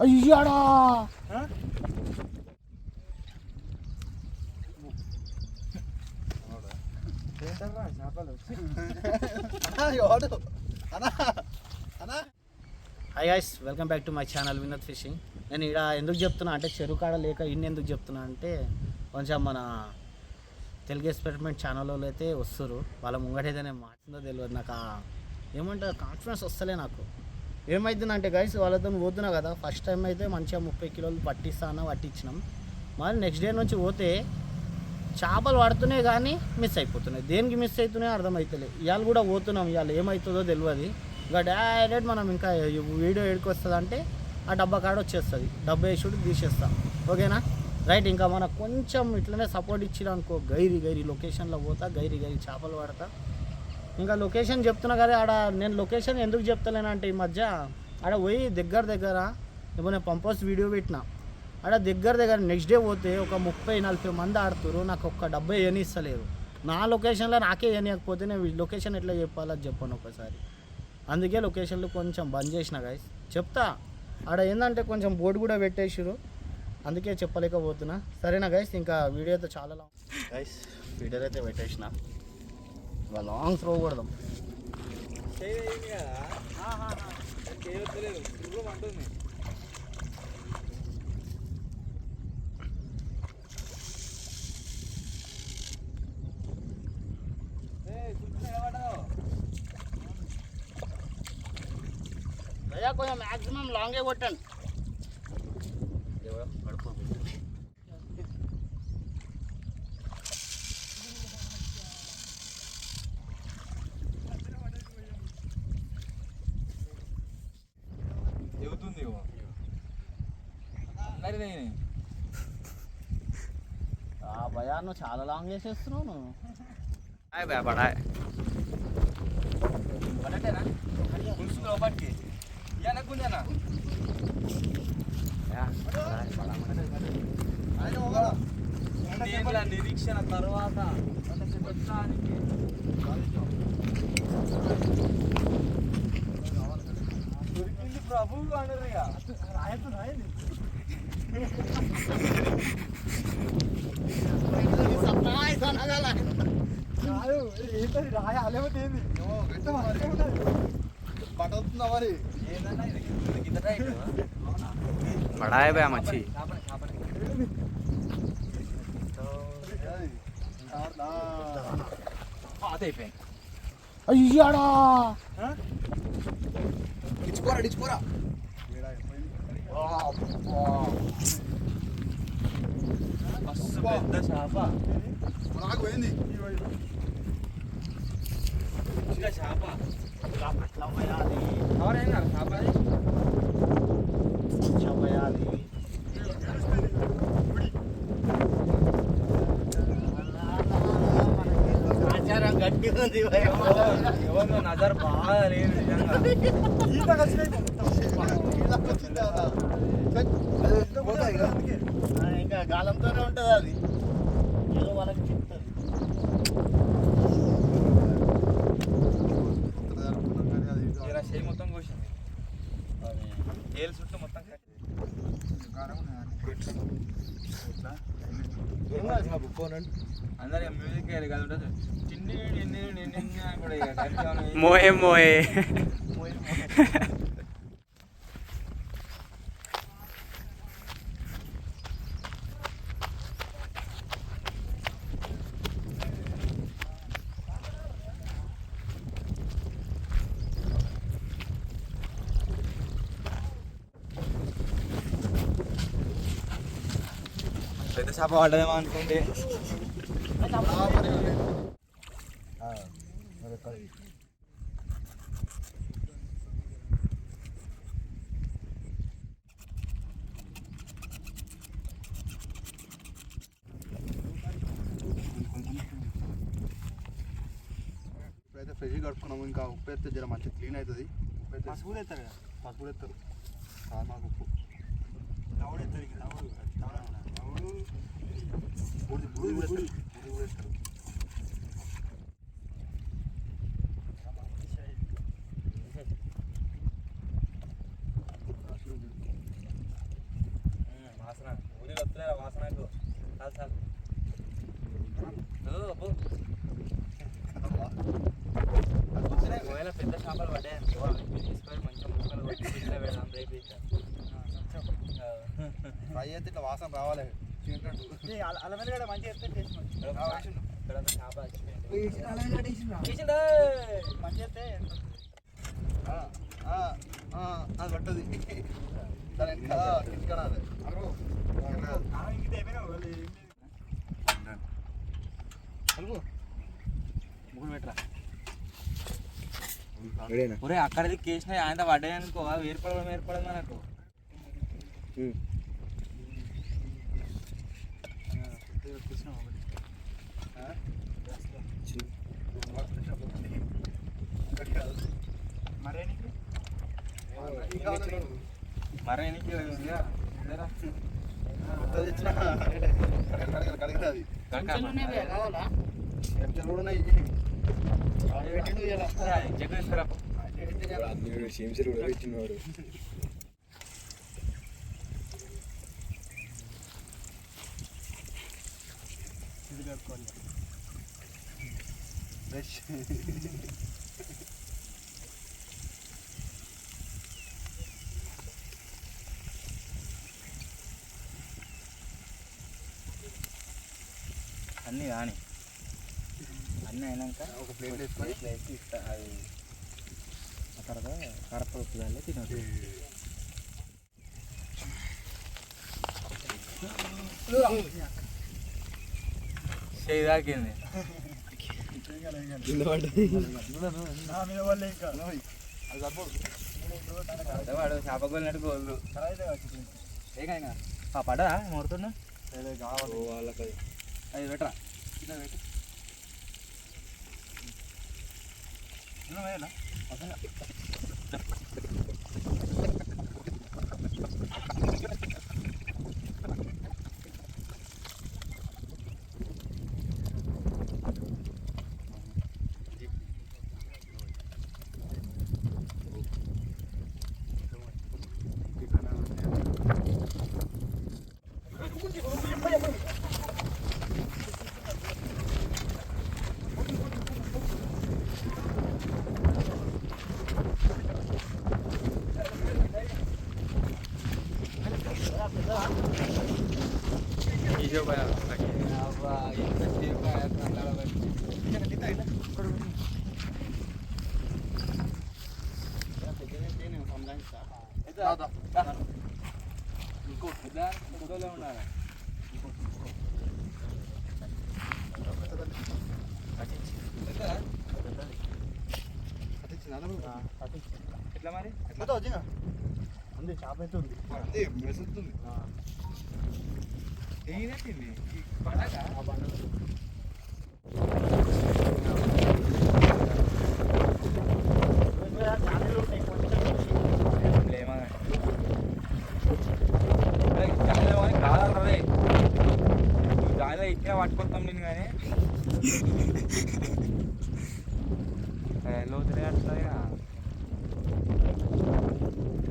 అయ్యాడా hi guys, welcome back to my channel Vinod fishing. నేను ఇక్కడ ఎందుకు చెప్తున్నా అంటే చెరువు కాడ లేక ఇన్ని ఎందుకు చెప్తున్నా అంటే కొంచెం మన తెలుగు ఎక్స్పెరిమెంట్ ఛానల్ వాళ్ళు అయితే వస్తారు. వాళ్ళ ముంగటైతే నేను మాట్లాడిందో తెలియదు. నాకు ఏమంటారు కాన్ఫిడెన్స్ వస్తలే. నాకు ఏమైందంటే గైస్ వాళ్ళతో పోతున్నా కదా, ఫస్ట్ టైం అయితే మంచిగా 30 కిలోలు పట్టించినాం. మళ్ళీ నెక్స్ట్ డే నుంచి పోతే చేపలు పడుతున్నాయి కానీ మిస్ అయిపోతున్నాయి. దేనికి మిస్ అవుతున్నాయో అర్థమవుతలే. ఇవాళ కూడా పోతున్నాం, ఇవాళ ఏమవుతుందో తెలియదు. ఇంకా డైరెక్ట్ మనం ఇంకా వీడియో ఎడికి వస్తుంది అంటే ఆ డబ్బా కాడ వచ్చేస్తుంది, డబ్బా వేసుడు తీసేస్తాం. ఓకేనా, రైట్. ఇంకా మనకు కొంచెం ఇట్లనే సపోర్ట్ ఇచ్చినా అనుకో, గైరి లొకేషన్లో పోతా, గైరి చేపలు పడతా. ఇంకా లొకేషన్ చెప్తున్నా కదా, ఆడ నేను లొకేషన్ ఎందుకు చెప్తలేనంటే ఈ మధ్య ఆడ పోయి దగ్గర ఇప్పుడు నేను పంపోస్ట్ వీడియో పెట్టినా, ఆడ దగ్గర నెక్స్ట్ డే పోతే ఒక 30-40 మంది ఆడుతురు. నాకు ఒక్క డబ్బా ఏనిస్తలేరు. నా లొకేషన్లో నాకే ఏనియకపోతే నేను లొకేషన్ ఎట్లా చెప్పాలని చెప్పాను ఒకసారి. అందుకే లొకేషన్లు కొంచెం బంద్ చేసిన గైస్. చెప్తా, ఆడ ఏంటంటే కొంచెం బోర్డు కూడా పెట్టేసారు, అందుకే చెప్పలేకపోతున్నా. సరేనా గైస్, ఇంకా వీడియో అయితే చాలా లాంగ్ గైస్, వీడియో అయితే పెట్టేసిన. ఇంకా లాంగ్ త్రో కొడదాం. భయ్యా కొంచెం మ్యాక్సిమం లాంగే కొట్టండి. భయ్యా నువ్వు చాలా లాంగ్ చేసేస్తున్నావు నువ్వు. నిరీక్షణ తర్వాత దొరికింది ప్రభు అనరుగా బడాయి భయ మచ్చి అయ్యాడా ఇచ్చుకోరా పెద్ద చేప నాకు పోయింది. ఇంకా చేప ఎవరైనా చేపయాలి. ఆచారం గట్టి ఉంది. ఎవరు నజర్ బాగా లేదు నిజంగా. ఇంకా గాలంతోనే ఉంటుంది అది, ఏదో వాళ్ళకి చెప్తుంది. చేయి మొత్తం కోసింది, ఏలు చుట్టూ మొత్తం అందరు మ్యూజిక్ కదా మోయే మోయే పెద్ద చేప పడ్డదేమో అనుకుంటే ఇప్పుడైతే ఫ్రెష్ కడుక్కున్నాము. ఇంకా ఉప్పు వేస్తే జర మంచిగా క్లీన్ అవుతుంది. పసుపు వేస్తారు కదా, పసుపు వేస్తారు. వాసన ఊరి వస్తున్నాయి వాసనకు చాలు చాలు అబ్బో ఒకవేళ పెద్ద చేపలు పడ్డాయి అనుకో అవి తీసుకొని మంచిగా ముక్కలు కొట్టి ఫ్రిడ్జ్లో పెడదాం రేపు ఫ్రై అయితే ఇట్లా వాసన రావాలి అల్లమెల్లిగడ్డ మంచిగా వేస్తే టేస్ట్ ఇక్కడ చేప మంచిగా వేస్తే అది పట్టది దాని వెనక కిటికనాలి ముగ్గురు పెట్టరా ఒరే అక్కడిది కేసిన ఆయన పడ్డాయి అనుకో ఏర్పడదు మనకు మరేనికి అన్నీ కానీ అన్నీ అయినాక ఒక ప్లేట్ వేసుకొని ఇస్తా అది ఆ తర్వాత కరపప్పు దాన్ని తినదు చేయి తాకింది వాడు చేప కొలినట్టు గోళ్ళు పడదా మొడుతున్నా అది పెట్టరా పెట్టు ఉండాలి ఎట్లా మరి అంతే చేప అయితే ఉంది మెసుతుంది ఏంటండి పడగా కాదంటే గాలిలో ఇట్లా పట్టుకొస్తాం నేను కానీ లోతులే అట్లా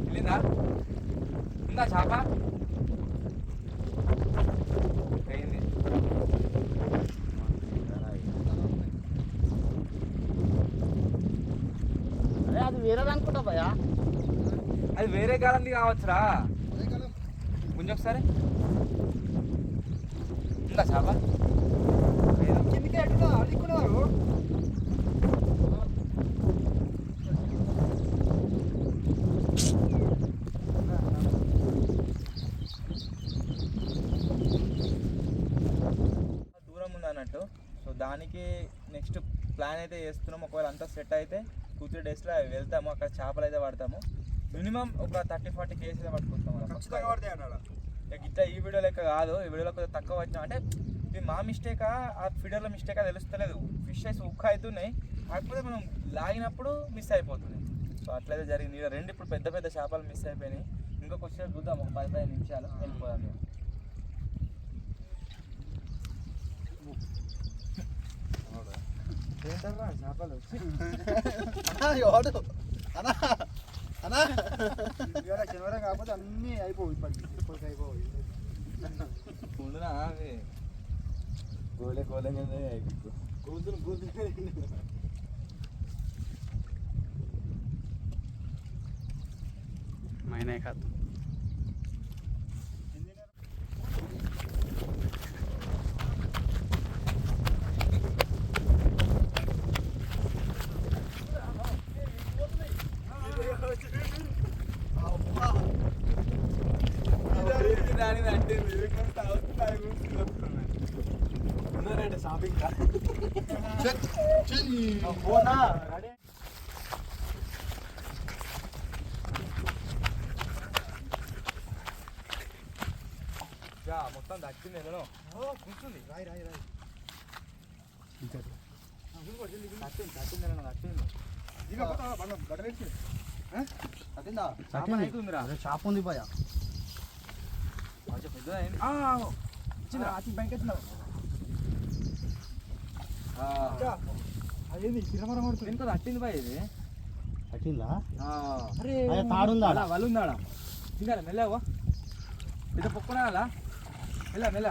వెళ్ళిందా ఉందా చేప అయింది అదే అది వేరేది అనుకుంటా భయ్యా అది వేరే కాలంది కావచ్చురా కొంచెం ఒకసారి ఉందా చేప కిందికి అట్టుగా అడుక్కునేవారు దూరం ఉంది అన్నట్టు. సో దానికి నెక్స్ట్ ప్లాన్ అయితే చేస్తున్నాం. ఒకవేళ అంతా సెట్ అయితే 2-3 డేస్లో వెళ్తాము, అక్కడ చేపలు అయితే పడతాము. మినిమం ఒక 30-40 కేజీలు పట్టుకొస్తాం. ఖచ్చితంగా పడతాయి అన్నాడు. ఇట్లా ఈ వీడియో లెక్క కాదు, ఈ వీడియోలో కొంచెం తక్కువ వచ్చినా అంటే ఇది మా మిస్టేకా ఆ ఫీడర్లో మిస్టేకా తెలుస్తలేదు. ఫిష్ అయితే ఉక్క అవుతున్నాయి, కాకపోతే మనం లాగినప్పుడు మిస్ అయిపోతుంది. సో అట్లయితే జరిగింది. ఇక్కడ 2 ఇప్పుడు పెద్ద పెద్ద చేపలు మిస్ అయిపోయినాయి. ఇంకొక వచ్చేది చూద్దాం, ఒక 10-15 నిమిషాలు వెళ్ళిపోదాం మేము. ఏంటర్రా చేపలు ఎవడు అన్నా అన్నా ఇవాళ శనివారం కాకపోతే అన్నీ అయిపోవు ఇప్పటికి అయిపోవు. ఉండునా అవి గోలే అయిపోతుంది. కూతురు मैंने खाता షాపింగ్ మొత్తం దక్కింది ఎల్లో కూర్చుంది. రాయి అవుతుందిరా షాప్ ఉంది పోయా కొంచెం పెద్దదా అదేంది తిరమర పడుతుంది. ఇంకా తట్టింది బాయ్ ఇది. పట్టిందా అరే తాడుందా వాళ్ళు ఉందాడా ఇంకా మెల్లవో ఇది పొక్కునా అలా మెల్ల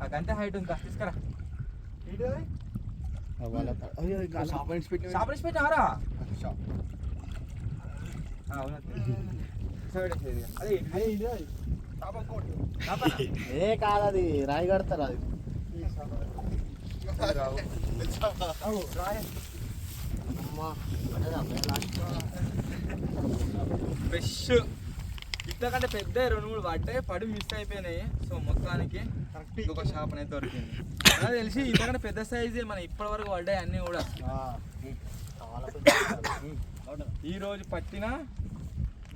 ఆ గంట హైట్ ఉందా తీసుకురా. షాప్ పెట్టావరా ఏ కాదు అది రాయి కడతారు అది ఫ్రెష్ ఇంతకంటే పెద్ద 2-3 పట్టే పడి మిస్ అయిపోయినాయి. సో మొత్తానికి ఇంకొక షాప్ అనేది దొరికింది. నాకు తెలిసి ఇంతకంటే పెద్ద సైజే మన ఇప్పటి వరకు పడ్డాయి అన్నీ కూడా. ఈ రోజు పట్టిన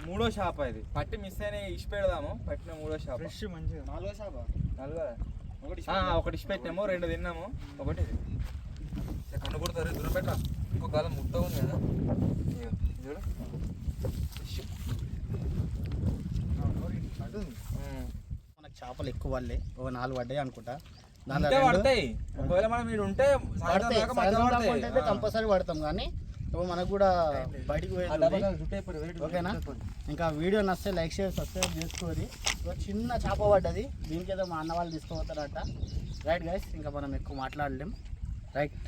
3వ షాప్ ఇది. పట్టి మిస్ అయిన ఇష్ట పెడదాము. పట్టిన 3వ షాప్ ఫ్రెష్ మంచిగా 4వ షాపా ఒకటి ఇష్ట పెట్టినాము, 2 తిన్నాము, ఒకటి కన్ను కొడతారు దూరం పెట్టరా. ఇంకో కాలం ముట్ట ఉంది కదా చూడు మనకు చేపలు ఎక్కువ వాళ్ళే ఒక 4 పడ్డాయి అనుకుంటా. పడతాయి ఒకవేళ మనం మీరు ఉంటే కంపల్సరీ పడతాం. కానీ ఇప్పుడు మనకు కూడా బయటికి పోయేది ఓకేనా. ఇంకా వీడియో నచ్చితే లైక్ షేర్ సబ్స్క్రైబ్ చేసుకోవాలి. చిన్న చేప పడ్డది, దీనికి ఏదో మా అన్న వాళ్ళు తీసుకోపోతారట. రైట్ గైస్, ఇంకా మనం ఎక్కువ మాట్లాడలేం. రైట్.